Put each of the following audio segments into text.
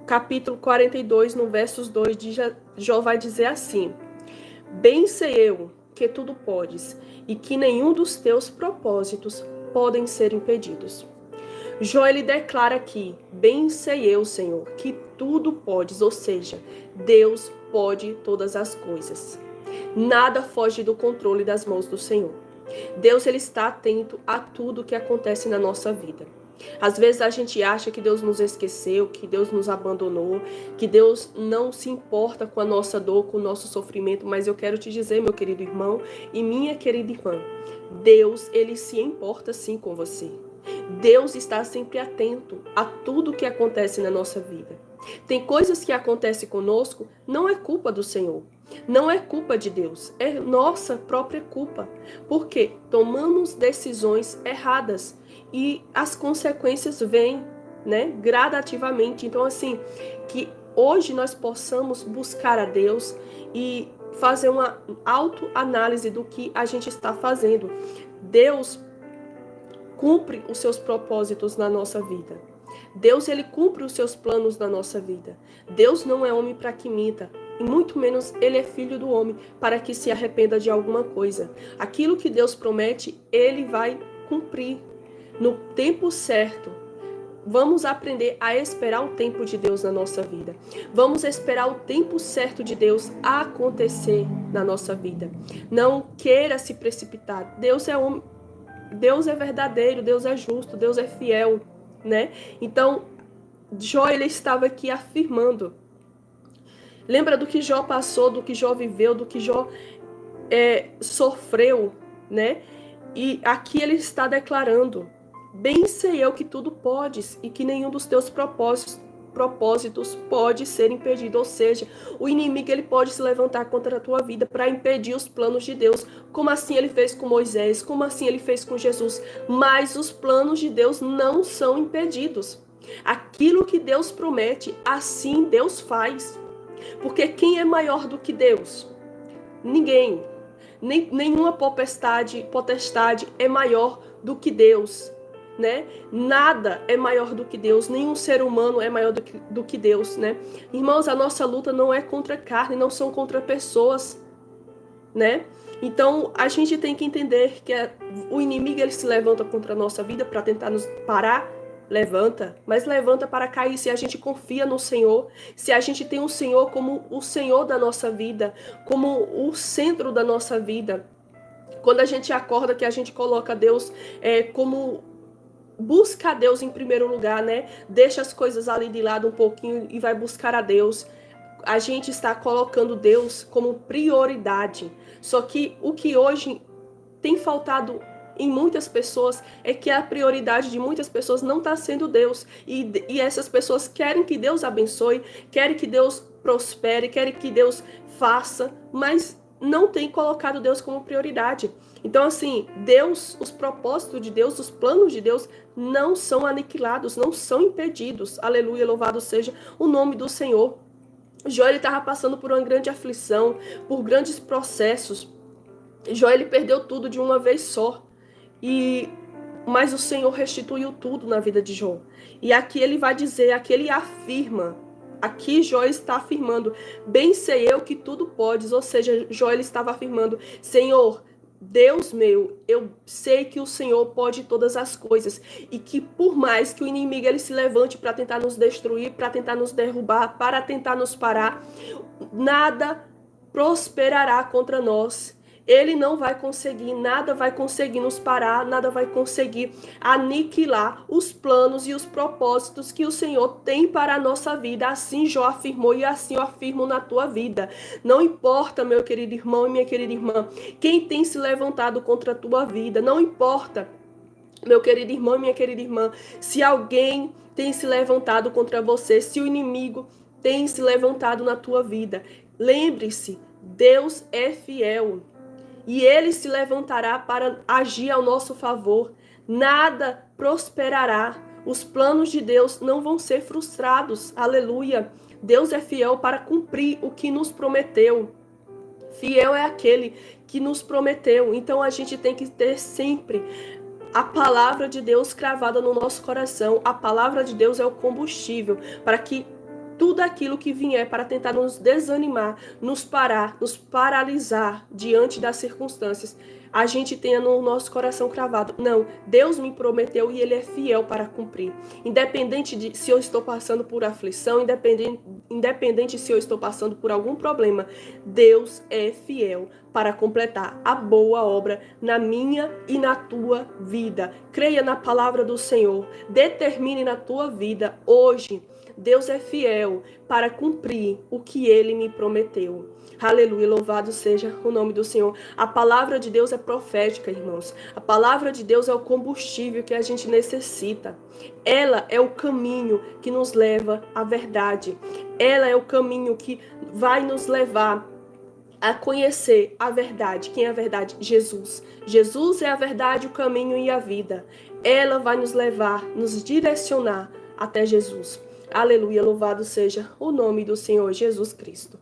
capítulo 42, no versos 2, Jó vai dizer assim: bem sei eu que tudo podes, e que nenhum dos teus propósitos podem ser impedidos. Jó, ele declara aqui: bem sei eu, Senhor, que tudo podes, ou seja, Deus pode todas as coisas. Nada foge do controle das mãos do Senhor. Deus, ele está atento a tudo que acontece na nossa vida. Às vezes a gente acha que Deus nos esqueceu, que Deus nos abandonou, que Deus não se importa com a nossa dor, com o nosso sofrimento, mas eu quero te dizer, meu querido irmão e minha querida irmã, Deus, ele se importa sim com você. Deus está sempre atento a tudo que acontece na nossa vida. Tem coisas que acontecem conosco, não é culpa do Senhor, não é culpa de Deus, é nossa própria culpa, porque tomamos decisões erradas e as consequências vêm, né, gradativamente. Então, assim, que hoje nós possamos buscar a Deus e fazer uma autoanálise do que a gente está fazendo. Deus cumpre os seus propósitos na nossa vida. Deus, ele cumpre os seus planos na nossa vida. Deus não é homem para que minta, e muito menos ele é filho do homem para que se arrependa de alguma coisa. Aquilo que Deus promete, ele vai cumprir no tempo certo. Vamos aprender a esperar o tempo de Deus na nossa vida. Vamos esperar o tempo certo de Deus acontecer na nossa vida. Não queira se precipitar. Deus é homem. Deus é verdadeiro, Deus é justo, Deus é fiel, né? Então, Jó, ele estava aqui afirmando. Lembra do que Jó passou, do que Jó viveu, do que Jó sofreu, né? E aqui ele está declarando: bem sei eu que tudo podes e que nenhum dos teus propósitos pode ser impedido. Ou seja, o inimigo, ele pode se levantar contra a tua vida para impedir os planos de Deus, como assim ele fez com Moisés, como assim ele fez com Jesus. Mas os planos de Deus não são impedidos. Aquilo que Deus promete, assim Deus faz. Porque quem é maior do que Deus? Ninguém. Nenhuma potestade é maior do que Deus, né? Nada é maior do que Deus, nenhum ser humano é maior do que Deus, né? Irmãos, a nossa luta não é contra carne, não são contra pessoas, né? Então, a gente tem que entender que o inimigo, ele se levanta contra a nossa vida para tentar nos parar. Levanta, mas levanta para cair se a gente confia no Senhor, se a gente tem o Senhor como o Senhor da nossa vida, como o centro da nossa vida. Quando a gente acorda, que a gente coloca Deus como... Busca a Deus em primeiro lugar, né? Deixa as coisas ali de lado um pouquinho e vai buscar a Deus. A gente está colocando Deus como prioridade. Só que o que hoje tem faltado em muitas pessoas é que a prioridade de muitas pessoas não está sendo Deus. E essas pessoas querem que Deus abençoe, querem que Deus prospere, querem que Deus faça, mas não tem colocado Deus como prioridade. Então, assim, Deus, os propósitos de Deus, os planos de Deus não são aniquilados, não são impedidos. Aleluia, louvado seja o nome do Senhor. Jó, ele estava passando por uma grande aflição, por grandes processos. Jó, ele perdeu tudo de uma vez só. Mas o Senhor restituiu tudo na vida de Jó. E aqui ele vai dizer, aqui ele afirma, aqui Jó está afirmando: bem sei eu que tudo podes. Ou seja, Jó, ele estava afirmando: Senhor, Deus meu, eu sei que o Senhor pode todas as coisas, e que por mais que o inimigo, ele se levante para tentar nos destruir, para tentar nos derrubar, para tentar nos parar, nada prosperará contra nós. Ele não vai conseguir, nada vai conseguir nos parar, nada vai conseguir aniquilar os planos e os propósitos que o Senhor tem para a nossa vida. Assim Jó afirmou e assim eu afirmo na tua vida. Não importa, meu querido irmão e minha querida irmã, quem tem se levantado contra a tua vida. Não importa, meu querido irmão e minha querida irmã, se alguém tem se levantado contra você, se o inimigo tem se levantado na tua vida. Lembre-se, Deus é fiel. E ele se levantará para agir ao nosso favor. Nada prosperará. Os planos de Deus não vão ser frustrados. Aleluia. Deus é fiel para cumprir o que nos prometeu. Fiel é aquele que nos prometeu. Então a gente tem que ter sempre a palavra de Deus cravada no nosso coração. A palavra de Deus é o combustível para que tudo aquilo que vier para tentar nos desanimar, nos parar, nos paralisar diante das circunstâncias, a gente tenha no nosso coração cravado: não, Deus me prometeu e Ele é fiel para cumprir. Independente de se eu estou passando por aflição, independente se eu estou passando por algum problema, Deus é fiel para completar a boa obra na minha e na tua vida. Creia na palavra do Senhor. Determine na tua vida hoje. Deus é fiel para cumprir o que Ele me prometeu. Aleluia, louvado seja o nome do Senhor. A palavra de Deus é profética, irmãos. A palavra de Deus é o combustível que a gente necessita. Ela é o caminho que nos leva à verdade. Ela é o caminho que vai nos levar a conhecer a verdade. Quem é a verdade? Jesus. Jesus é a verdade, o caminho e a vida. Ela vai nos levar, nos direcionar até Jesus. Aleluia, louvado seja o nome do Senhor Jesus Cristo.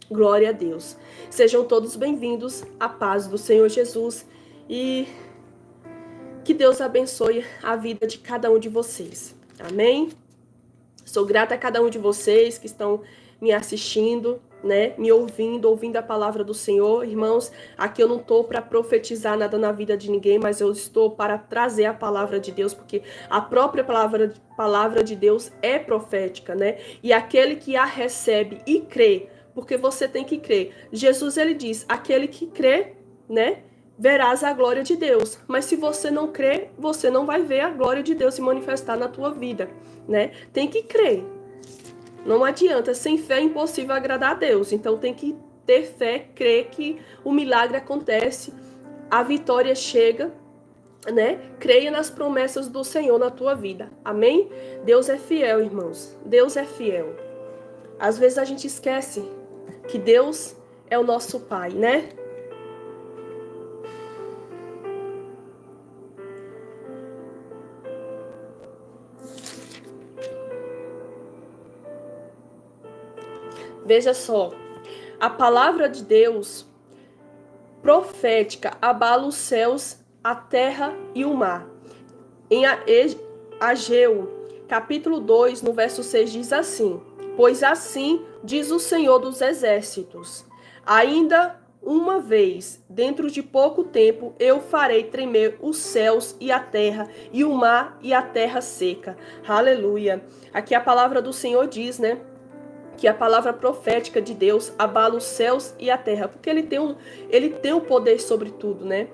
Glória a Deus. Sejam todos bem-vindos à paz do Senhor Jesus e que Deus abençoe a vida de cada um de vocês. Amém? Sou grata a cada um de vocês que estão me assistindo, né, me ouvindo a palavra do Senhor. Irmãos, aqui eu não estou para profetizar nada na vida de ninguém, mas eu estou para trazer a palavra de Deus, porque a própria palavra de Deus é profética, né? E aquele que a recebe e crê, porque você tem que crer. Jesus, ele diz: aquele que crê, né, verás a glória de Deus. Mas se você não crê, você não vai ver a glória de Deus se manifestar na tua vida, né? Tem que crer. Não adianta, sem fé é impossível agradar a Deus. Então tem que ter fé, crer que o milagre acontece, a vitória chega, né? Creia nas promessas do Senhor na tua vida. Amém? Deus é fiel, irmãos. Deus é fiel. Às vezes a gente esquece que Deus é o nosso Pai, né? Veja só, a palavra de Deus profética abala os céus, a terra e o mar. Em Ageu, capítulo 2, no verso 6, diz assim: pois assim diz o Senhor dos Exércitos, ainda uma vez, dentro de pouco tempo, eu farei tremer os céus e a terra, e o mar e a terra seca. Aleluia. Aqui a palavra do Senhor diz, né, que a palavra profética de Deus abala os céus e a terra, porque ele tem o poder sobre tudo, né?